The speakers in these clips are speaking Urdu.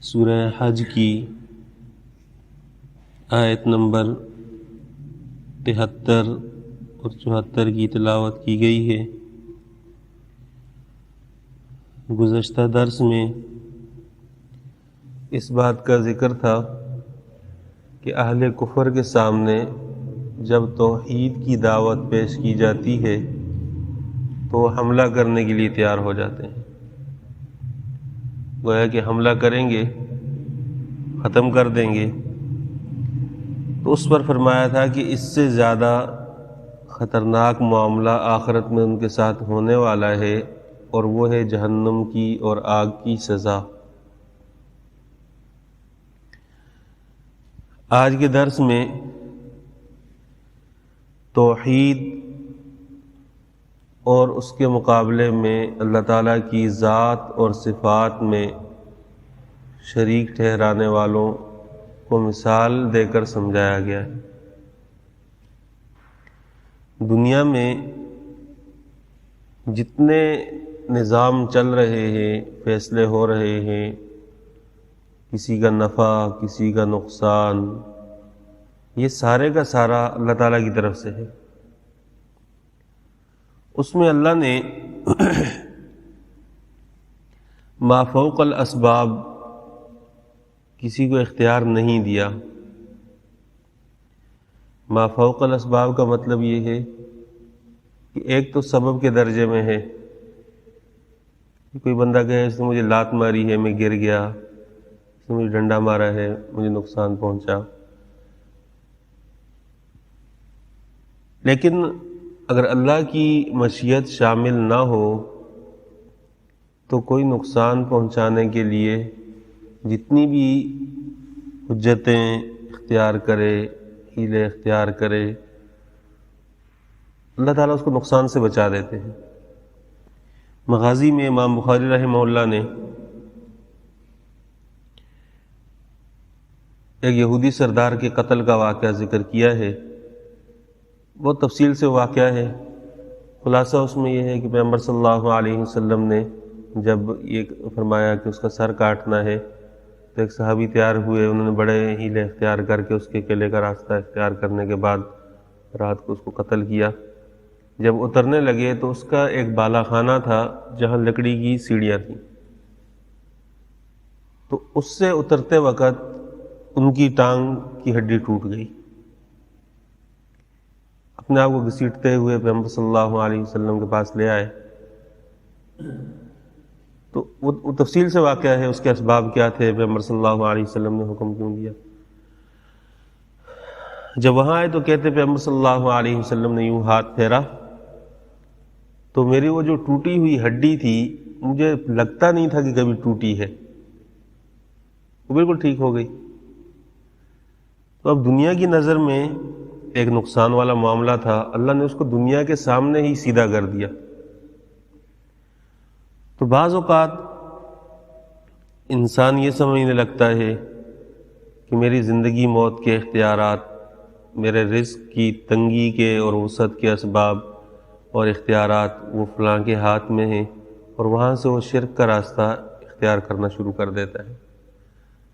سورہ حج کی آیت نمبر 73 اور 74 کی تلاوت کی گئی ہے۔ گزشتہ درس میں اس بات کا ذکر تھا کہ اہل کفر کے سامنے جب توحید کی دعوت پیش کی جاتی ہے تو وہ حملہ کرنے کے لیے تیار ہو جاتے ہیں، گویا کہ حملہ کریں گے، ختم کر دیں گے۔ تو اس پر فرمایا تھا کہ اس سے زیادہ خطرناک معاملہ آخرت میں ان کے ساتھ ہونے والا ہے، اور وہ ہے جہنم کی اور آگ کی سزا۔ آج کے درس میں توحید اور اس کے مقابلے میں اللہ تعالیٰ کی ذات اور صفات میں شریک ٹھہرانے والوں کو مثال دے کر سمجھایا گیا ہے۔ دنیا میں جتنے نظام چل رہے ہیں، فیصلے ہو رہے ہیں، کسی کا نفع، کسی کا نقصان، یہ سارے کا سارا اللہ تعالیٰ کی طرف سے ہے۔ اس میں اللہ نے ما فوق الاسباب کسی کو اختیار نہیں دیا۔ ما فوق الاسباب کا مطلب یہ ہے کہ ایک تو سبب کے درجے میں ہے، کوئی بندہ کہے اس نے مجھے لات ماری ہے، میں گر گیا، اس نے مجھے ڈنڈا مارا ہے، مجھے نقصان پہنچا۔ لیکن اگر اللہ کی مشیت شامل نہ ہو تو کوئی نقصان پہنچانے کے لیے جتنی بھی حجتیں اختیار کرے، حیلے اختیار کرے، اللہ تعالیٰ اس کو نقصان سے بچا دیتے ہیں۔ مغازی میں امام بخاری رحمہ اللہ نے ایک یہودی سردار کے قتل کا واقعہ ذکر کیا ہے، بہت تفصیل سے واقعہ ہے۔ خلاصہ اس میں یہ ہے کہ پیغمبر صلی اللہ علیہ وسلم نے جب یہ فرمایا کہ اس کا سر کاٹنا ہے تو ایک صحابی تیار ہوئے، انہوں نے بڑے حیلے اختیار کر کے اس کے قلعے کا راستہ اختیار کرنے کے بعد رات کو اس کو قتل کیا۔ جب اترنے لگے تو اس کا ایک بالا خانہ تھا جہاں لکڑی کی سیڑھیاں تھیں، تو اس سے اترتے وقت ان کی ٹانگ کی ہڈی ٹوٹ گئی۔ اپنے آپ کو گھسیٹتے ہوئے پیغمبر صلی اللہ علیہ وسلم کے پاس لے آئے، تو وہ تفصیل سے واقعہ ہے، اس کے اسباب کیا تھے، پیغمبر صلی اللہ علیہ وسلم نے حکم کیوں دیا۔ جب وہاں آئے تو کہتے پیغمبر صلی اللہ علیہ وسلم نے یوں ہاتھ پھیرا تو میری وہ جو ٹوٹی ہوئی ہڈی تھی مجھے لگتا نہیں تھا کہ کبھی ٹوٹی ہے، وہ بالکل ٹھیک ہو گئی۔ تو اب دنیا کی نظر میں ایک نقصان والا معاملہ تھا، اللہ نے اس کو دنیا کے سامنے ہی سیدھا کر دیا۔ تو بعض اوقات انسان یہ سمجھنے لگتا ہے کہ میری زندگی موت کے اختیارات، میرے رزق کی تنگی کے اور وسعت کے اسباب اور اختیارات وہ فلاں کے ہاتھ میں ہیں، اور وہاں سے وہ شرک کا راستہ اختیار کرنا شروع کر دیتا ہے،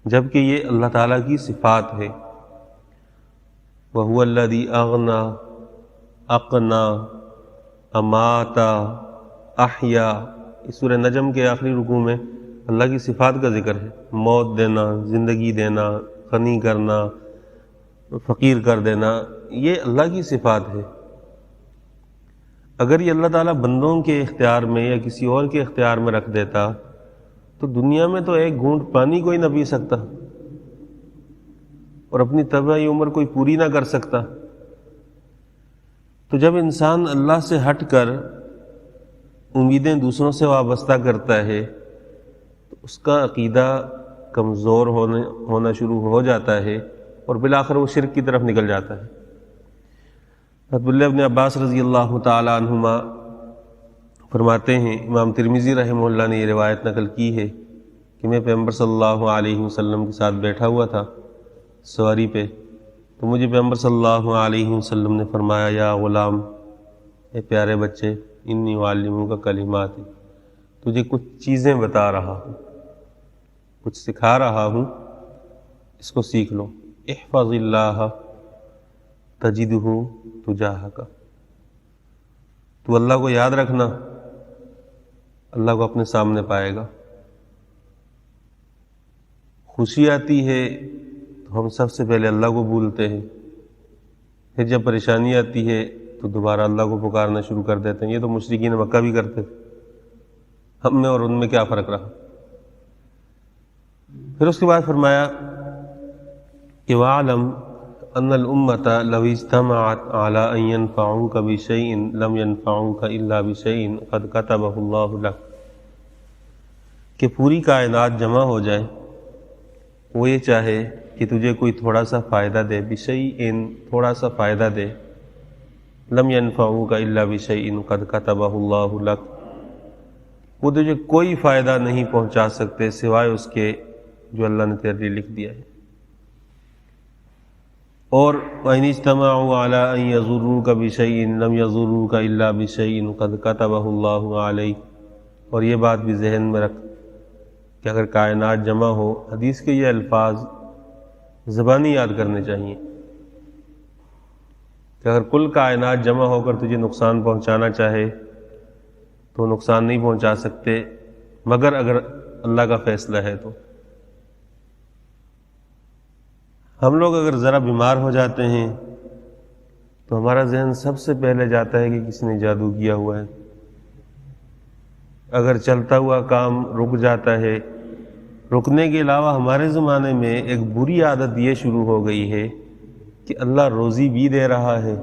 جبکہ یہ اللہ تعالیٰ کی صفات ہے۔ وَهُوَ الَّذِي أَغْنَى أَقْنَى أَمَاتَ أَحْيَا، اس سورہ نجم کے آخری رکوع میں اللہ کی صفات کا ذکر ہے، موت دینا، زندگی دینا، غنی کرنا، فقیر کر دینا، یہ اللہ کی صفات ہے۔ اگر یہ اللہ تعالیٰ بندوں کے اختیار میں یا کسی اور کے اختیار میں رکھ دیتا تو دنیا میں تو ایک گھونٹ پانی کوئی نہ پی سکتا اور اپنی طبعی عمر کوئی پوری نہ کر سکتا۔ تو جب انسان اللہ سے ہٹ کر امیدیں دوسروں سے وابستہ کرتا ہے تو اس کا عقیدہ کمزور ہونا شروع ہو جاتا ہے، اور بالآخر وہ شرک کی طرف نکل جاتا ہے۔ عبداللہ ابن عباس رضی اللہ تعالی عنہما فرماتے ہیں، امام ترمذی رحمہ اللہ نے یہ روایت نقل کی ہے کہ میں پیغمبر صلی اللہ علیہ وسلم کے ساتھ بیٹھا ہوا تھا سواری پہ، تو مجھے پیغمبر صلی اللہ علیہ وسلم نے فرمایا، یا غلام، اے پیارے بچے، انی معلموں کا کلمات، تجھے کچھ چیزیں بتا رہا ہوں، کچھ سکھا رہا ہوں، اس کو سیکھ لو۔ احفظ اللہ تجدہ تجاہک، تو اللہ کو یاد رکھنا، اللہ کو اپنے سامنے پائے گا۔ خوشی آتی ہے تو ہم سب سے پہلے اللہ کو بھولتے ہیں، پھر جب پریشانی آتی ہے تو دوبارہ اللہ کو پکارنا شروع کر دیتے ہیں۔ یہ تو مشرکین مکہ بھی کرتے تھے، ہم میں اور ان میں کیا فرق رہا؟ پھر اس کے بعد فرمایا کہ وَاعْلَمْ أَنَّ الْأُمَّةَ لَوْ اجْتَمَعَتْ عَلَىٰ أَن يَنفَعُوكَ بِشَيْءٍ لَمْ يَنفَعُوكَ إِلَّا بِشَيْءٍ قَدْ كَتَبَهُ اللَّهُ لَكَ، کہ پوری کائنات جمع ہو جائے، وہ یہ چاہے کہ تجھے کوئی تھوڑا سا فائدہ دے، بِشَيْءٍ تھوڑا سا فائدہ دے، لَمْ يَنفَعُوكَ إِلَّا بِشَيْءٍ قَدْ كَتَبَهُ اللَّهُ لَكَ، وہ تجھے کوئی فائدہ نہیں پہنچا سکتے سوائے اس کے جو اللہ نے تیرے لیے لکھ دیا ہے۔ اور وَإِنِ اجْتَمَعُوا عَلَىٰ أَن يَضُرُّوكَ بِشَيْءٍ لَمْ يَضُرُّوكَ إِلَّا بِشَيْءٍ قَدْ كَتَبَهُ اللَّهُ عَلَيْكَ، اور یہ بات بھی ذہن میں رکھ کہ اگر کائنات جمع ہو، حدیث کے یہ الفاظ زبانی یاد کرنے چاہیے کہ اگر کل کائنات جمع ہو کر تجھے نقصان پہنچانا چاہے تو نقصان نہیں پہنچا سکتے مگر اگر اللہ کا فیصلہ ہے تو۔ ہم لوگ اگر ذرا بیمار ہو جاتے ہیں تو ہمارا ذہن سب سے پہلے جاتا ہے کہ کسی نے جادو کیا ہوا ہے۔ اگر چلتا ہوا کام رک جاتا ہے، رکنے کے علاوہ ہمارے زمانے میں ایک بری عادت یہ شروع ہو گئی ہے کہ اللہ روزی بھی دے رہا ہے،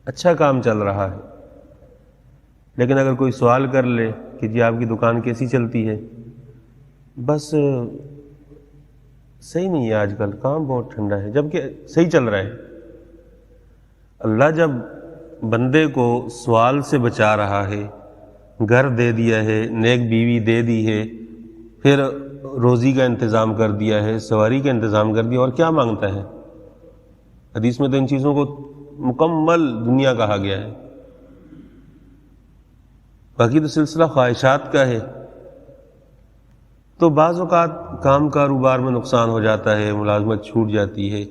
اچھا کام چل رہا ہے، لیکن اگر کوئی سوال کر لے کہ جی آپ کی دکان کیسی چلتی ہے، بس صحیح نہیں ہے، آج کل کام بہت ٹھنڈا ہے، جبکہ صحیح چل رہا ہے۔ اللہ جب بندے کو سوال سے بچا رہا ہے، گھر دے دیا ہے، نیک بیوی دے دی ہے، پھر روزی کا انتظام کر دیا ہے، سواری کا انتظام کر دیا، اور کیا مانگتا ہے؟ حدیث میں تو ان چیزوں کو مکمل دنیا کہا گیا ہے، باقی تو سلسلہ خواہشات کا ہے۔ تو بعض اوقات کام کاروبار میں نقصان ہو جاتا ہے، ملازمت چھوٹ جاتی ہے،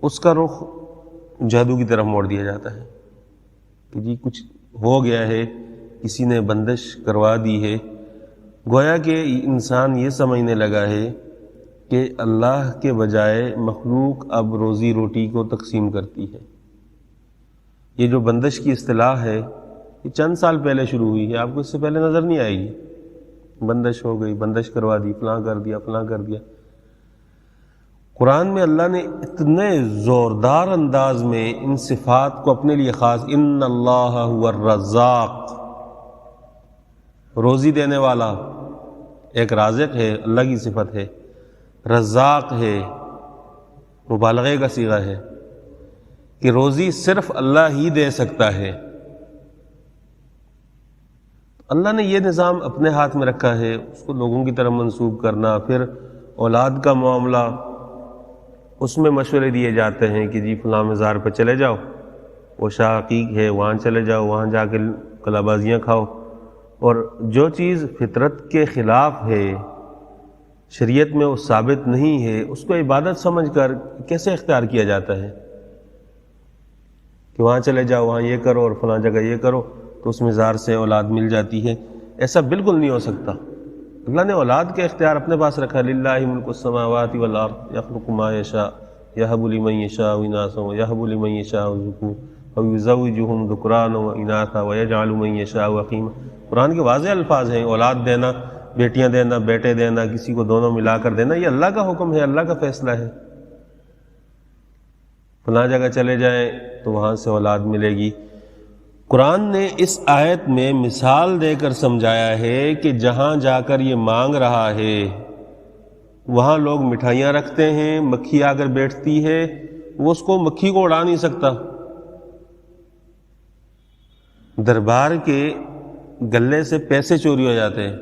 اس کا رخ جادو کی طرف موڑ دیا جاتا ہے کہ جی کچھ ہو گیا ہے، کسی نے بندش کروا دی ہے، گویا کہ انسان یہ سمجھنے لگا ہے کہ اللہ کے بجائے مخلوق اب روزی روٹی کو تقسیم کرتی ہے۔ یہ جو بندش کی اصطلاح ہے یہ چند سال پہلے شروع ہوئی ہے، آپ کو اس سے پہلے نظر نہیں آئے گی۔ بندش ہو گئی، بندش کروا دی، فلاں کر دیا، فلاں کر دیا۔ قرآن میں اللہ نے اتنے زوردار انداز میں ان صفات کو اپنے لیے خاص، ان اللہ هو الرزاق، روزی دینے والا، ایک رازق ہے، اللہ کی صفت ہے، رزاق ہے، مبالغے کا صیغہ ہے کہ روزی صرف اللہ ہی دے سکتا ہے۔ اللہ نے یہ نظام اپنے ہاتھ میں رکھا ہے، اس کو لوگوں کی طرف منسوب کرنا۔ پھر اولاد کا معاملہ، اس میں مشورے دیے جاتے ہیں کہ جی فلاں مزار پہ چلے جاؤ، وہ شاہ عقیق ہے، وہاں چلے جاؤ، وہاں جا کے کلا بازیاں کھاؤ، اور جو چیز فطرت کے خلاف ہے، شریعت میں وہ ثابت نہیں ہے، اس کو عبادت سمجھ کر کیسے اختیار کیا جاتا ہے کہ وہاں چلے جاؤ، وہاں یہ کرو، اور فلاں جگہ یہ کرو تو اس مزار سے اولاد مل جاتی ہے۔ ایسا بالکل نہیں ہو سکتا۔ اللہ نے اولاد کا اختیار اپنے پاس رکھا، للہ ملک السماوات والارض یخلق ما یشاء یہب لمن یشاء اناثا ویہب لمن یشاء الذکور ویزوجہم ذکرانا واناثا ویجعل من یشاء عقیما۔ قرآن کے واضح الفاظ ہیں، اولاد دینا، بیٹیاں دینا، بیٹے دینا، کسی کو دونوں ملا کر دینا، یہ اللہ کا حکم ہے، اللہ کا فیصلہ ہے۔ فلاں جگہ چلے جائیں تو وہاں سے اولاد ملے گی۔ قرآن نے اس آیت میں مثال دے کر سمجھایا ہے کہ جہاں جا کر یہ مانگ رہا ہے وہاں لوگ مٹھائیاں رکھتے ہیں، مکھی آ کر بیٹھتی ہے، وہ اس کو مکھی کو اڑا نہیں سکتا۔ دربار کے گلے سے پیسے چوری ہو جاتے ہیں،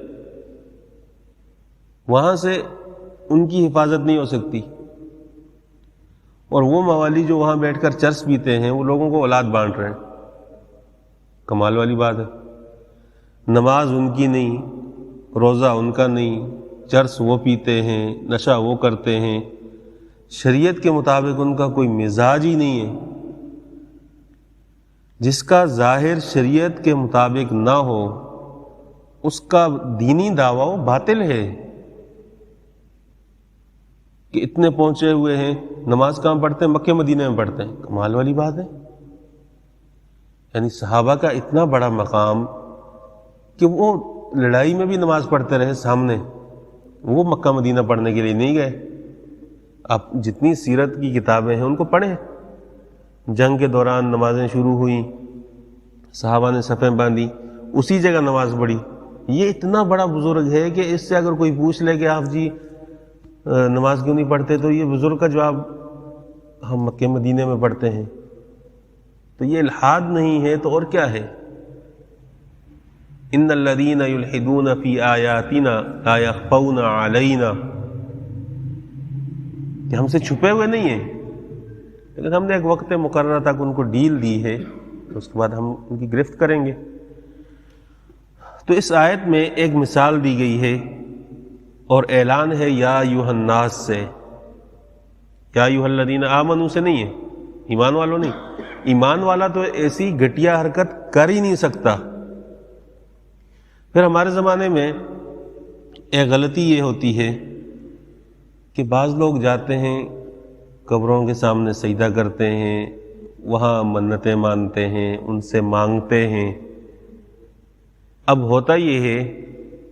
وہاں سے ان کی حفاظت نہیں ہو سکتی، اور وہ موالی جو وہاں بیٹھ کر چرس پیتے ہیں وہ لوگوں کو اولاد بانٹ رہے ہیں۔ کمال والی بات ہے۔ نماز ان کی نہیں، روزہ ان کا نہیں، چرس وہ پیتے ہیں، نشہ وہ کرتے ہیں، شریعت کے مطابق ان کا کوئی مزاج ہی نہیں ہے، جس کا ظاہر شریعت کے مطابق نہ ہو اس کا دینی دعویٰ باطل ہے۔ کہ اتنے پہنچے ہوئے ہیں، نماز کہاں پڑھتے ہیں؟ مکہ مدینہ میں پڑھتے ہیں، کمال والی بات ہے۔ یعنی صحابہ کا اتنا بڑا مقام کہ وہ لڑائی میں بھی نماز پڑھتے رہے سامنے، وہ مکہ مدینہ پڑھنے کے لیے نہیں گئے۔ آپ جتنی سیرت کی کتابیں ہیں ان کو پڑھیں، جنگ کے دوران نمازیں شروع ہوئیں، صحابہ نے صفیں باندھی، اسی جگہ نماز پڑھی۔ یہ اتنا بڑا بزرگ ہے کہ اس سے اگر کوئی پوچھ لے کہ آپ جی نماز کیوں نہیں پڑھتے، تو یہ بزرگ کا جواب ہم مکہ مدینے میں پڑھتے ہیں۔ تو یہ الحاد نہیں ہے تو اور کیا ہے؟ ان الذین یلحدون فی آیاتنا لا یخفون علینا، کہ ہم سے چھپے ہوئے نہیں ہیں، لیکن ہم نے ایک وقت مقررہ تک ان کو ڈیل دی ہے، تو اس کے بعد ہم ان کی گرفت کریں گے۔ تو اس آیت میں ایک مثال دی گئی ہے اور اعلان ہے یا ایھا الناس سے، یا ایھا الذین آمنوا سے نہیں ہے، ایمان والوں نہیں۔ ایمان والا تو ایسی گھٹیا حرکت کر ہی نہیں سکتا۔ پھر ہمارے زمانے میں ایک غلطی یہ ہوتی ہے کہ بعض لوگ جاتے ہیں قبروں کے سامنے سجدہ کرتے ہیں، وہاں منتیں مانتے ہیں، ان سے مانگتے ہیں۔ اب ہوتا یہ ہے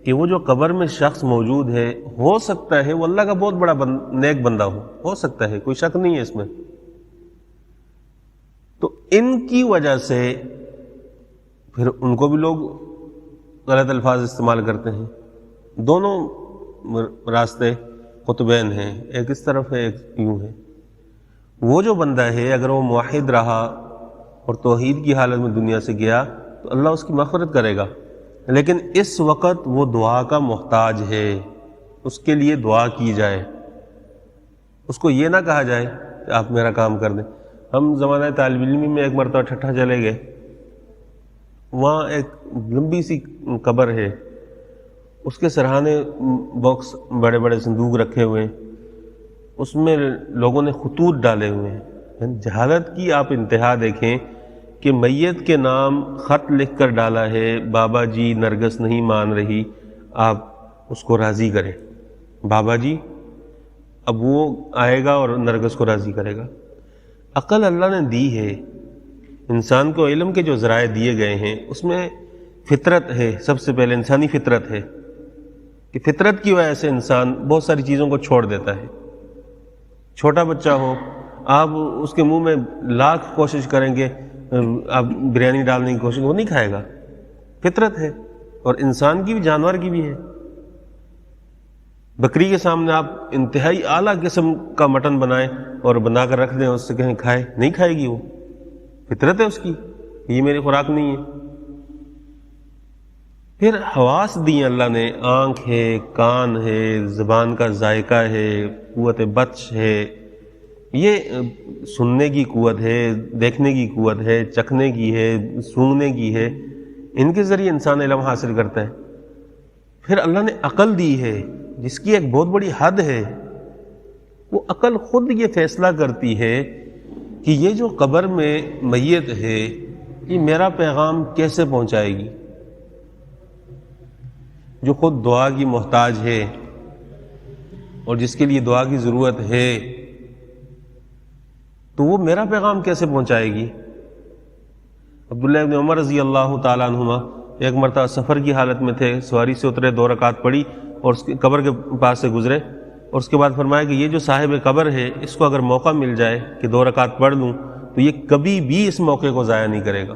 کہ وہ جو قبر میں شخص موجود ہے، ہو سکتا ہے وہ اللہ کا بہت بڑا نیک بندہ ہو سکتا ہے، کوئی شک نہیں ہے اس میں۔ تو ان کی وجہ سے پھر ان کو بھی لوگ غلط الفاظ استعمال کرتے ہیں۔ دونوں راستے قطبین ہیں، ایک اس طرف ہے ایک یوں ہے۔ وہ جو بندہ ہے اگر وہ موحد رہا اور توحید کی حالت میں دنیا سے گیا تو اللہ اس کی مغفرت کرے گا، لیکن اس وقت وہ دعا کا محتاج ہے، اس کے لیے دعا کی جائے، اس کو یہ نہ کہا جائے کہ آپ میرا کام کر دیں۔ ہم زمانہ طالب علمی میں ایک مرتبہ ٹھٹھا چلے گئے، وہاں ایک لمبی سی قبر ہے، اس کے سرہانے باکس بڑے بڑے صندوق رکھے ہوئے ہیں، اس میں لوگوں نے خطوط ڈالے ہوئے ہیں۔ جہالت کی آپ انتہا دیکھیں کہ میت کے نام خط لکھ کر ڈالا ہے، بابا جی نرگس نہیں مان رہی، آپ اس کو راضی کریں۔ بابا جی اب وہ آئے گا اور نرگس کو راضی کرے گا۔ عقل اللہ نے دی ہے، انسان کو علم کے جو ذرائع دیے گئے ہیں اس میں فطرت ہے، سب سے پہلے انسانی فطرت ہے کہ فطرت کی وجہ سے انسان بہت ساری چیزوں کو چھوڑ دیتا ہے۔ چھوٹا بچہ ہو، آپ اس کے منہ میں لاکھ کوشش کریں گے، آپ بریانی ڈالنے کی کوشش، وہ نہیں کھائے گا، فطرت ہے۔ اور انسان کی بھی، جانور کی بھی ہے۔ بکری کے سامنے آپ انتہائی اعلیٰ قسم کا مٹن بنائیں اور بنا کر رکھ دیں، اس سے کہیں کھائے، نہیں کھائے گی، وہ فطرت ہے اس کی، یہ میری خوراک نہیں ہے۔ پھر حواس دی اللہ نے، آنکھ ہے، کان ہے، زبان کا ذائقہ ہے، قوت بطش ہے، یہ سننے کی قوت ہے، دیکھنے کی قوت ہے، چکھنے کی ہے، سونگنے کی ہے، ان کے ذریعے انسان علم حاصل کرتا ہے۔ پھر اللہ نے عقل دی ہے جس کی ایک بہت بڑی حد ہے، وہ عقل خود یہ فیصلہ کرتی ہے کہ یہ جو قبر میں میت ہے یہ میرا پیغام کیسے پہنچائے گی۔ جو خود دعا کی محتاج ہے اور جس کے لیے دعا کی ضرورت ہے، تو وہ میرا پیغام کیسے پہنچائے گی۔ عبداللہ ابن عمر رضی اللہ تعالیٰ عنہما ایک مرتبہ سفر کی حالت میں تھے، سواری سے اترے، 2 رکعت پڑھی اور اس کی قبر کے پاس سے گزرے، اور اس کے بعد فرمایا کہ یہ جو صاحب قبر ہے اس کو اگر موقع مل جائے کہ 2 رکعت پڑھ لوں تو یہ کبھی بھی اس موقع کو ضائع نہیں کرے گا۔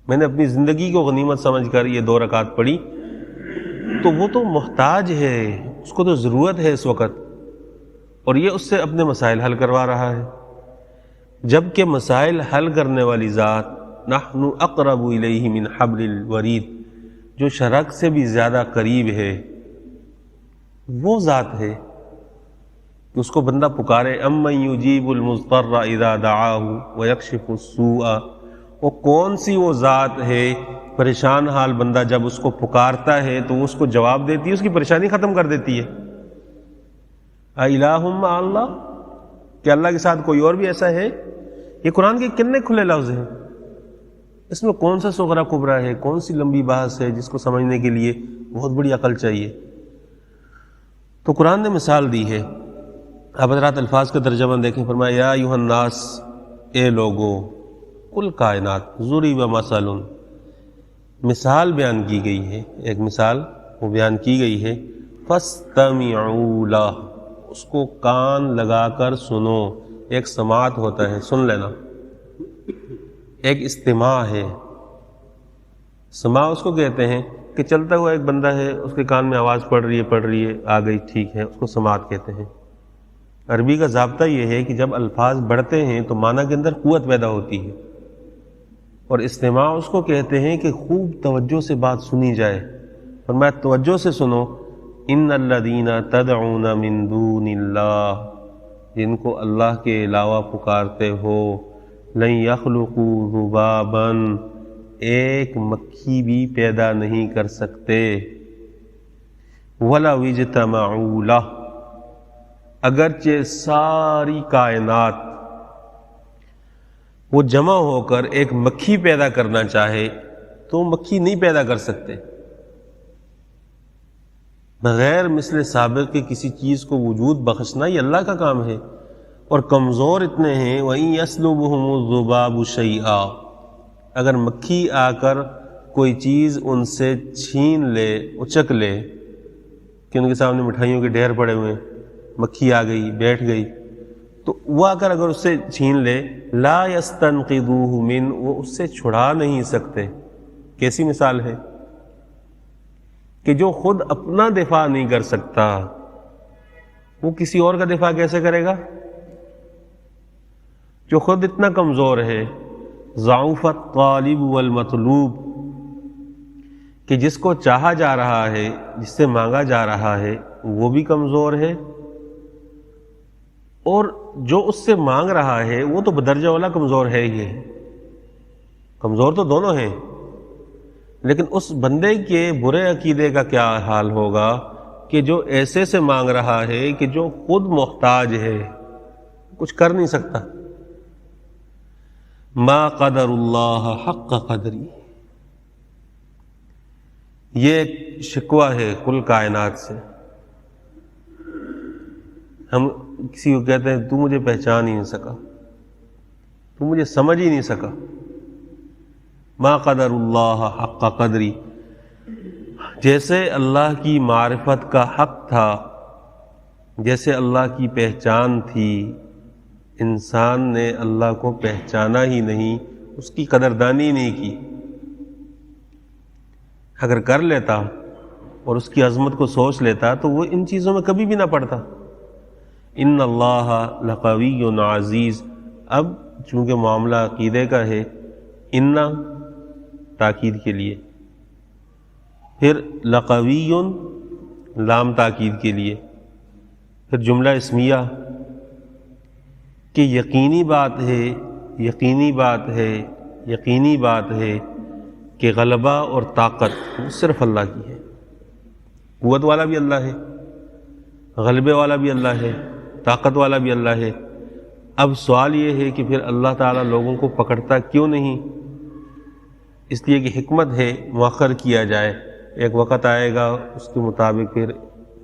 میں نے اپنی زندگی کو غنیمت سمجھ کر یہ 2 رکعت پڑھی، تو وہ تو محتاج ہے، اس کو تو ضرورت ہے اس وقت، اور یہ اس سے اپنے مسائل حل کروا رہا ہے۔ جبکہ مسائل حل کرنے والی ذات نحن اقرب الیہ من حبل الورید، جو شرک سے بھی زیادہ قریب ہے، وہ ذات ہے کہ اس کو بندہ پکارے، امن یجیب المضطر اذا دعاہ ویکشف السوء، وہ کون سی وہ ذات ہے پریشان حال بندہ جب اس کو پکارتا ہے تو وہ اس کو جواب دیتی ہے، اس کی پریشانی ختم کر دیتی ہے۔ اِلٰہٌ مع اللہ، کہ اللہ کے ساتھ کوئی اور بھی ایسا ہے؟ یہ قرآن کے کتنے کھلے لفظ ہیں، اس میں کون سا صغرا کبرا ہے، کون سی لمبی بحث ہے جس کو سمجھنے کے لیے بہت بڑی عقل چاہیے۔ تو قرآن نے مثال دی ہے، اب حضرات الفاظ کا ترجمہ دیکھیں، فرمایا یا ایھا الناس، اے لوگو، کل کائنات، ضرب مثل، مثال بیان کی گئی ہے، ایک مثال وہ بیان کی گئی ہے، فاستمعوا لہ، اس کو کان لگا کر سنو۔ ایک سماعت ہوتا ہے، سن لینا، ایک استماع ہے۔ سماع اس کو کہتے ہیں کہ چلتا ہوا ایک بندہ ہے، اس کے کان میں آواز پڑ رہی ہے آ گئی، ٹھیک ہے، اس کو سماعت کہتے ہیں۔ عربی کا ضابطہ یہ ہے کہ جب الفاظ بڑھتے ہیں تو معنی کے اندر قوت پیدا ہوتی ہے، اور استماع اس کو کہتے ہیں کہ خوب توجہ سے بات سنی جائے۔ فرمایا توجہ سے سنو، ان الذین تدعون من دون اللہ، جن کو اللہ کے علاوہ پکارتے ہو، لن یخلقوا ذبابا، ایک مکھی بھی پیدا نہیں کر سکتے، ولو اجتمعوا لہ، اگرچہ ساری کائنات وہ جمع ہو کر ایک مکھی پیدا کرنا چاہے تو مکھی نہیں پیدا کر سکتے۔ بغیر مثل سابق کے کسی چیز کو وجود بخشنا یہ اللہ کا کام ہے، اور کمزور اتنے ہیں، وَإِن يَسْلُبْهُمُ الذُّبَابُ شَيْئًا، اگر مکھی آ کر کوئی چیز ان سے چھین لے، اچک لے، کہ ان کے سامنے مٹھائیوں کے ڈھیر پڑے ہوئے ہیں، مکھی آ گئی، بیٹھ گئی، تو وہ آ کر اگر اس سے چھین لے، لا يَسْتَنْقِذُوهُ مِنْ، وہ اس سے چھڑا نہیں سکتے۔ کیسی مثال ہے کہ جو خود اپنا دفاع نہیں کر سکتا وہ کسی اور کا دفاع کیسے کرے گا؟ جو خود اتنا کمزور ہے، ضعف الطالب والمطلوب، کہ جس کو چاہا جا رہا ہے، جس سے مانگا جا رہا ہے، وہ بھی کمزور ہے، اور جو اس سے مانگ رہا ہے وہ تو بدرجہ والا کمزور ہے ہی ہے۔ کمزور تو دونوں ہیں، لیکن اس بندے کے برے عقیدے کا کیا حال ہوگا کہ جو ایسے سے مانگ رہا ہے کہ جو خود محتاج ہے، کچھ کر نہیں سکتا۔ ما قدر اللہ حق قدری، یہ ایک شکوہ ہے کل کائنات سے۔ ہم کسی کو کہتے ہیں تو مجھے پہچان ہی نہیں سکا، تو مجھے سمجھ ہی نہیں سکا۔ ما قدر اللہ حق قدری، جیسے اللہ کی معرفت کا حق تھا، جیسے اللہ کی پہچان تھی، انسان نے اللہ کو پہچانا ہی نہیں، اس کی قدردانی نہیں کی۔ اگر کر لیتا اور اس کی عظمت کو سوچ لیتا تو وہ ان چیزوں میں کبھی بھی نہ پڑتا۔ ان اللہ لقوی عزیز، اب چونکہ معاملہ عقیدے کا ہے، ان تاکید کے لیے، پھر لقوی لام تاکید کے لیے، پھر جملہ اسمیہ کہ یقینی بات ہے، یقینی بات ہے، یقینی بات ہے کہ غلبہ اور طاقت صرف اللہ کی ہے۔ قوت والا بھی اللہ ہے، غلبے والا بھی اللہ ہے، طاقت والا بھی اللہ ہے۔ اب سوال یہ ہے کہ پھر اللہ تعالیٰ لوگوں کو پکڑتا کیوں نہیں؟ اس لیے کہ حکمت ہے مؤخر کیا جائے، ایک وقت آئے گا اس کے مطابق پھر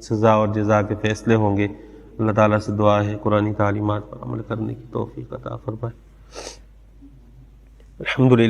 سزا اور جزا کے فیصلے ہوں گے۔ اللہ تعالیٰ سے دعا ہے قرآنی تعلیمات پر عمل کرنے کی توفیق عطا فرمائے۔ الحمدللہ۔